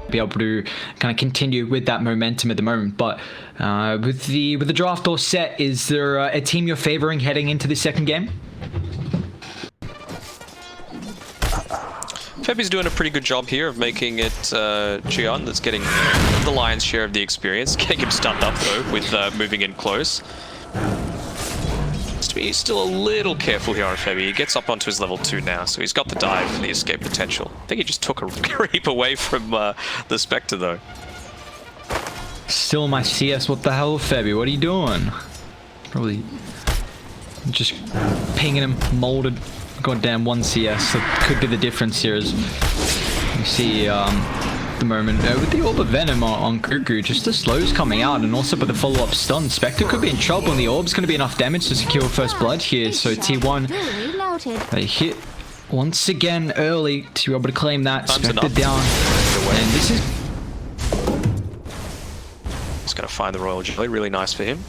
be able to kind of continue with that momentum at the moment. But with the draft all set, is there a team you're favoring heading into the second game? Febi's doing a pretty good job here of making it Jian that's getting the lion's share of the experience, getting him stunned up though with moving in close. He's still a little careful here on Febi. He gets up onto his level 2 now, so he's got the dive and the escape potential. I think he just took a creep away from the Spectre though. Still my CS, what the hell, Febi? What are you doing? Probably just pinging him, molded. Goddamn 1 CS. That could be the difference here as you see the moment with the Orb of Venom on Cuckoo, just the slows coming out, and also with the follow-up stun. Spectre could be in trouble, and the Orb's going to be enough damage to secure first blood here. So T1, they hit once again early to be able to claim that. Spectre down, and this is... He's going to find the Royal Jelly, really nice for him.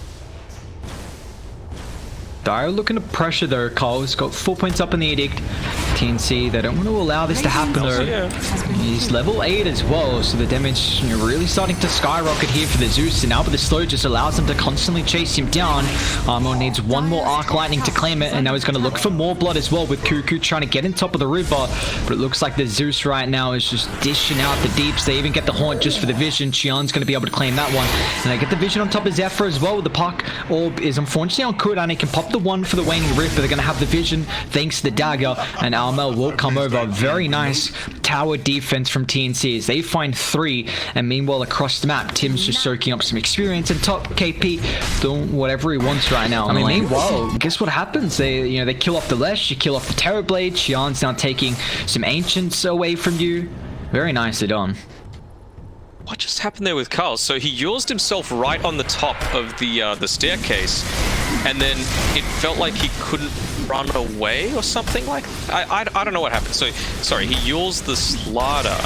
Dire looking to pressure though. Cole's got 4 points up in the Edict. Tnc, they don't want to allow this to happen though. He's level 8 as well, so the damage really starting to skyrocket here for the Zeus, and now but the slow just allows him to constantly chase him down. Armel needs one more Arc Lightning to claim it, and now he's going to look for more blood as well with Cuckoo trying to get in top of the river, but it looks like the Zeus right now is just dishing out the deeps. They even get the Haunt just for the vision. Qian's going to be able to claim that one, and they get the vision on top of Zephyr as well with the puck. Orb is unfortunately on Kudan, and he can pop the one for the Waning Rift, but they're going to have the vision thanks to the dagger, and Armel will come over. Very nice tower defense from Tnc as they find 3, and meanwhile across the map, Tim's just soaking up some experience, and top KP doing whatever he wants right now. I mean, meanwhile, guess what happens? They kill off the Lesh, you kill off the Terrorblade. Qian's now taking some Ancients away from you. Very nicely done. What just happened there with Carl? So he used himself right on the top of the staircase, and then it felt like he couldn't run away or something like I don't know what happened. So sorry, he used the slider,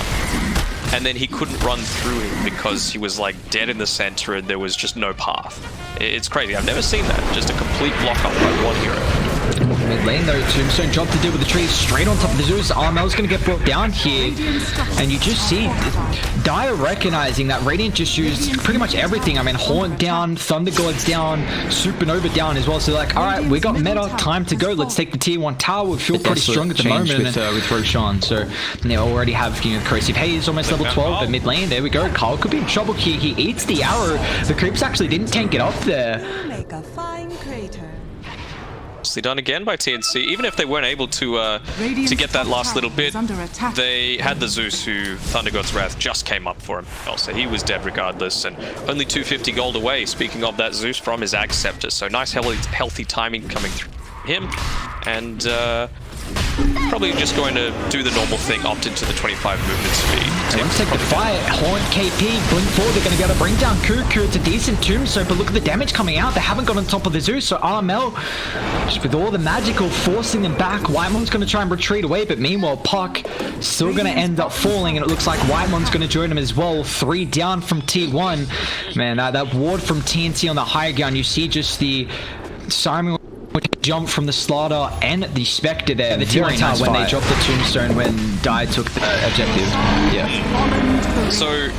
and then he couldn't run through it because he was like dead in the center and there was just no path. It's crazy. I've never seen that. Just a complete block up by one hero. Mid lane though, Tombstone job to deal with the trees straight on top of the Zeus. Armel's going to get brought down here, and you just see Dire recognizing that Radiant just used pretty much everything. I mean, Haunt down, Thunder Gods down, Supernova down as well. So like, all right, we got meta, time to go. Let's take the tier 1 tower. We feel pretty strong at the moment with Roshan. So they already have Corrosive Haze almost level 12 at mid lane. There we go. Carl could be in trouble here. He eats the arrow. The creeps actually didn't tank it up there. Make a fine crater. Done again by Tnc. Even if they weren't able to get that last little bit, they had the Zeus who Thunder God's Wrath just came up for him. Also, he was dead regardless, and only 250 gold away. Speaking of that Zeus from his Ag Scepter, so nice healthy timing coming through him, and probably just going to do the normal thing, opt into the 25 movement speed. Let's take the fight. Haunt, KP, blink forward. They're going to be able to bring down Cuckoo. It's a decent tombstone, but look at the damage coming out. They haven't got on top of the Zeus, so Armel, just with all the magical, forcing them back. Whitemon's going to try and retreat away, but meanwhile, Puck still going to end up falling, and it looks like Whitemon's going to join him as well. 3 down from T1. Man, that ward from Tnc on the high ground, you see just the Simon jump from the Slaughter and the Spectre there. The T1 tower when they dropped the tombstone when Dai took the objective. Yeah. So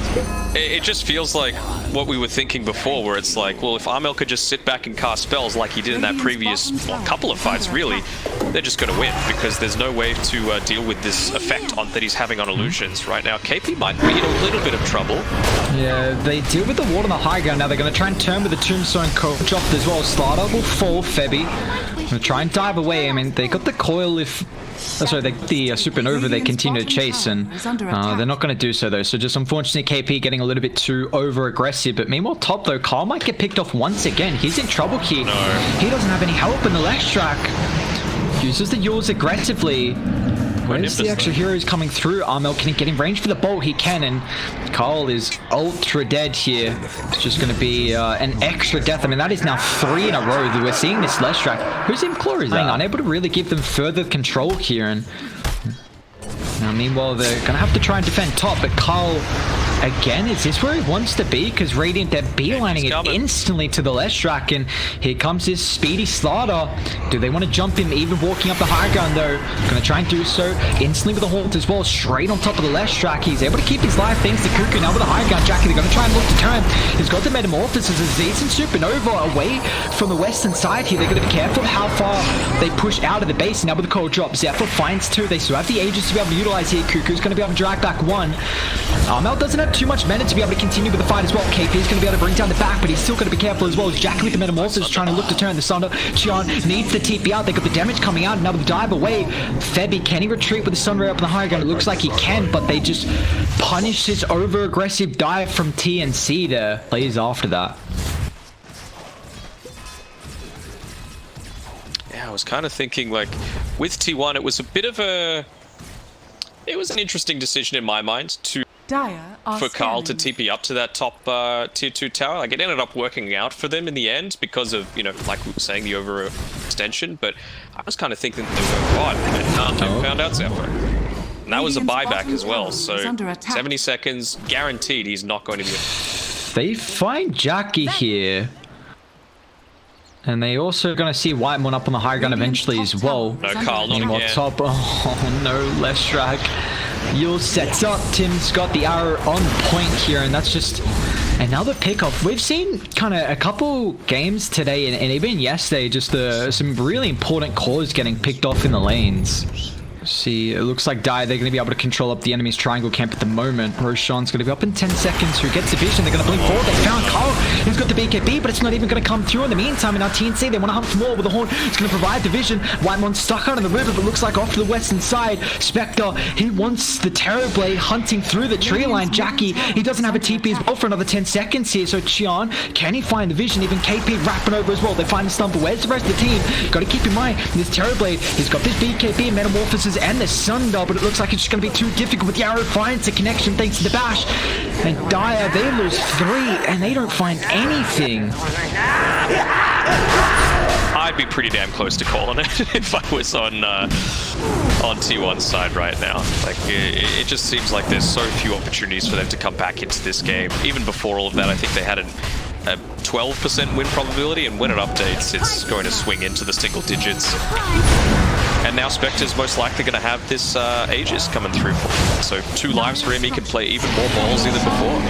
it just feels like what we were thinking before, where it's like, well, if Armel could just sit back and cast spells like he did in that previous couple of fights, really, they're just going to win because there's no way to deal with this effect that he's having on illusions right now. KP might be in a little bit of trouble. Yeah, they deal with the ward on the high ground now. They're going to try and turn with the tombstone dropped as well. Slaughter will fall. Febi going to try and dive away. I mean, they got the coil if... Oh, sorry, the Supernova they continue to chase, and they're not going to do so though. So just unfortunately KP getting a little bit too over aggressive. But meanwhile top though, Carl might get picked off once again. He's in trouble here. No. He doesn't have any help in the left track. Uses the Yules aggressively. Where's the extra heroes coming through? Armel, can he get in range for the bolt? He can, and Carl is ultra dead here. It's just going to be an extra death. I mean, that is now 3 in a row that we're seeing this Leshrac. Who's in Claw is unable to really give them further control here, and now meanwhile they're going to have to try and defend top, but Carl again, is this where he wants to be? Because Radiant, they're beelining it instantly to the Leshrac, and here comes this speedy Slaughter. Do they want to jump him, even walking up the high ground though? Gonna try and do so instantly with the Haunt as well, straight on top of the Leshrac. He's able to keep his life thanks to Cuckoo. Now with the high ground, Jackie, they're gonna try and look to turn. He's got the Metamorphosis as he's in Supernova away from the western side here. They're gonna be careful how far they push out of the base. Now with the cold drop, Zephyr finds 2. They still have the Aegis to be able to utilize here. Cuckoo's gonna be able to drag back 1. Armel doesn't have too much mana to be able to continue with the fight as well. KP is going to be able to bring down the back, but he's still going to be careful as well. As Jackie with the Metamorphosis trying to look to turn the Sunder. Xian needs the TP out. They got the damage coming out. Now with the dive away, Febby, can he retreat with the Sunray up in the high ground? It looks like he can, but they just punished his over-aggressive dive from TNC there. Plays after that. Yeah, I was kind of thinking, like, with T1, it was a bit of a... It was an interesting decision in my mind for Carl to TP up to that top tier 2 tower. Like, it ended up working out for them in the end because of, you know, like we were saying, the overextension. But I was kind of thinking they were right, and they found out Zephyr. And that was a buyback as well, so 70 seconds, guaranteed he's not going to be... They find Jackie here. And they also going to see Whitemon up on the high ground eventually as well. No, Carl, not again. Top. Oh, no, Leshrac. Yule sets up. Tim's got the arrow on point here, and that's just another pickoff. We've seen kind of a couple games today, and even yesterday, just some really important cores getting picked off in the lanes. See, it looks like they're going to be able to control up the enemy's triangle camp at the moment. Roshan's going to be up in 10 seconds. Who gets the vision? They're going to blink forward. They found Carl. He's got the BKB, but it's not even going to come through in the meantime. And now TNC, they want to hunt for more with the Horn. It's going to provide the vision. Whitemon's stuck out on the river, but looks like off to the western side. Spectre, he wants the Terrorblade hunting through the tree line. Jackie, he doesn't have a TP as well for another 10 seconds here. So Qian, can he find the vision? Even KP wrapping over as well. They find the stump. Where's the rest of the team? Got to keep in mind, this Terrorblade, he's got this BKB and Metamorphosis and the Sunder, but it looks like it's just going to be too difficult with the arrow finds the connection thanks to the bash. And Dire, they lose 3 and they don't find anything. I'd be pretty damn close to calling it if I was on T1's side right now. Like, it just seems like there's so few opportunities for them to come back into this game. Even before all of that, I think they had a 12% win probability, and when it updates, it's going to swing into the single digits. And now Spectre's most likely going to have this Aegis coming through for him. So 2 lives for him, he can play even more ballsy than before.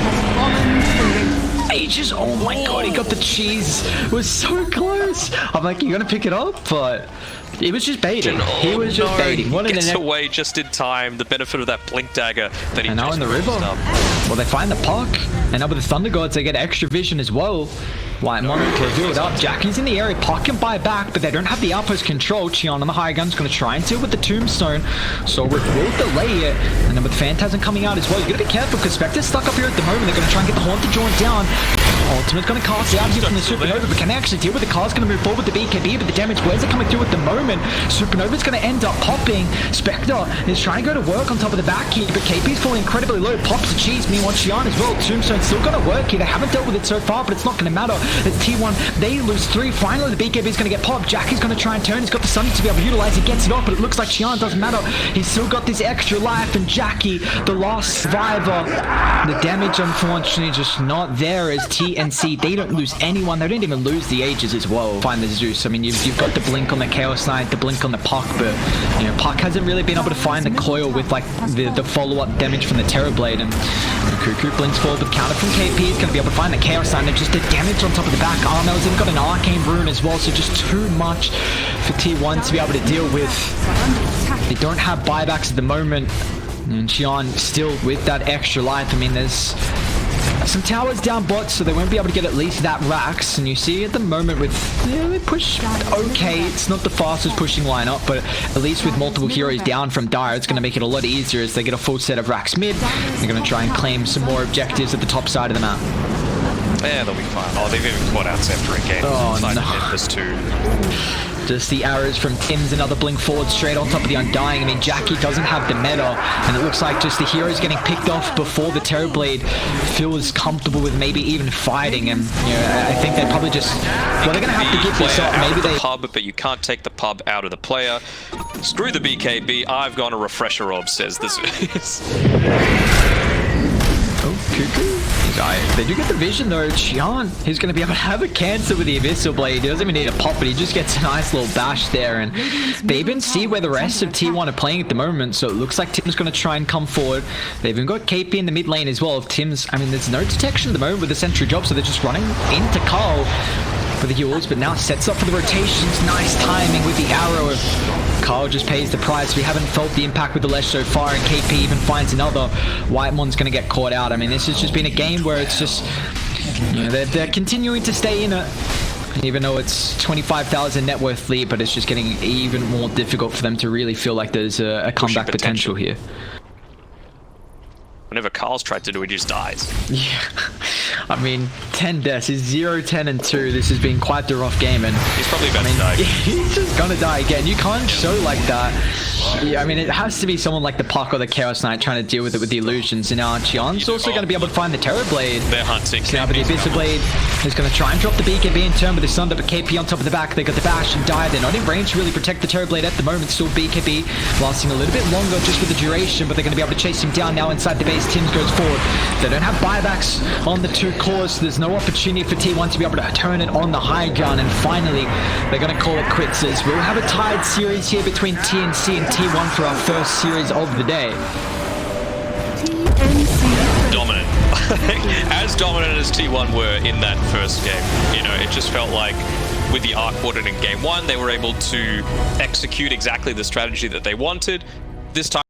Aegis, oh my god, he got the cheese. It was so close. I'm like, you're going to pick it up, but he was just baiting. He was just baiting. He gets away just in time. The benefit of that blink dagger that he and now in the river. Well, they find the puck, and now with the Thunder Gods, they get extra vision as well. Whitemon to do it up. Jackie's in the area. Puck can buy back, but they don't have the outpost control. Qian on the high gun's going to try and deal with the Tombstone. So Rick will delay it. And then with Phantasm coming out as well, you got to be careful because Spectre's stuck up here at the moment. They're going to try and get the Haunt to join down. Ultimate's going to cast out here from the Supernova, but can they actually deal with the Car's going to move forward with the BKB, but the damage, where's it coming through at the moment? Supernova's going to end up popping. Spectre is trying to go to work on top of the back here, but KP's falling incredibly low. Pops the cheese. Meanwhile, Qian as well. Tombstone's still going to work here. They haven't dealt with it so far, but it's not going to matter. It's T1. They lose 3. Finally, the BKB is going to get popped. Jackie's going to try and turn. He's got the Sunny to be able to utilize. He gets it off, but it looks like Qian doesn't matter. He's still got this extra life, and Jackie, the last survivor. The damage, unfortunately, just not there as TNC. They don't lose anyone. They don't even lose the Aegis as well. Find the Zeus. I mean, you've got the blink on the Chaos Knight, the blink on the Puck, but, you know, Puck hasn't really been able to find the coil with, like, the follow-up damage from the Terrorblade, and Cuckoo blinks forward with counter from KP. He's going to be able to find the Chaos Knight, and just the damage on top of the back. Armel's even got an Arcane Rune as well, so just too much for T1 to be able to deal with. They don't have buybacks at the moment, and Qian still with that extra life. I mean, there's some towers down bot, so they won't be able to get at least that Rax. And you see at the moment with, they push okay. It's not the fastest pushing lineup, but at least with multiple heroes down from Dire, it's going to make it a lot easier as they get a full set of Rax mid. They're going to try and claim some more objectives at the top side of the map. Yeah, they'll be fine. Oh, they've even caught out Zephyr again. Oh, no. Memphis too. Just the arrows from Tim's, another blink forward straight on top of the Undying. I mean, Jackie doesn't have the meta, and it looks like just the heroes getting picked off before the Terrorblade feels comfortable with maybe even fighting. And, you know, I think they probably just, well, they're going to have to give this up. Maybe they pub, but you can't take the pub out of the player. Screw the BKB. I've gone a refresher orb, says this. Oh, Cuckoo. They do get the vision though. Qian, he's going to be able to have a cancel with the Abyssal Blade. He doesn't even need a pop, but he just gets a nice little bash there. And they even see where the rest of T1 are playing at the moment, so it looks like Tim's going to try and come forward. They've even got KP in the mid lane as well. If Tim's, I mean, there's no detection at the moment with the sentry job, so they're just running into Carl for the heals, but now sets up for the rotations. Nice timing with the arrow. Carl just pays the price. We haven't felt the impact with the Lesh so far, and KP even finds another. Whitemon's going to get caught out. I mean, this has just been a game where it's just, you know, they're continuing to stay in it, even though it's 25,000 net worth lead, but it's just getting even more difficult for them to really feel like there's a comeback potential here. Whenever Carl's tried to do it, he just dies. Yeah, I mean, 10 deaths is 0, 10, and 2. This has been quite the rough game, and he's probably about to die. He's just gonna die again. You can't show like that. Yeah, I mean, it has to be someone like the Puck or the Chaos Knight trying to deal with it with the illusions. And now Qian's also going to be able to find the Terror Blade. They're hunting. So now, but the Abyssal Blade is going to try and drop the BKB in turn with the Sunder, but KP on top of the back. They got the bash and die. They're not in range to really protect the Terror Blade at the moment. Still BKB lasting a little bit longer just with the duration, but they're going to be able to chase him down now inside the base. Tim's goes forward. They don't have buybacks on the 2 cores, so there's no opportunity for T1 to be able to turn it on the high ground, and finally they're going to call it quits as we'll have a tied series here between Tnc and T1 for our first series of the day. Dominant. As dominant as T1 were in that first game, you know, it just felt like with the Arc Warden in game 1, they were able to execute exactly the strategy that they wanted. This time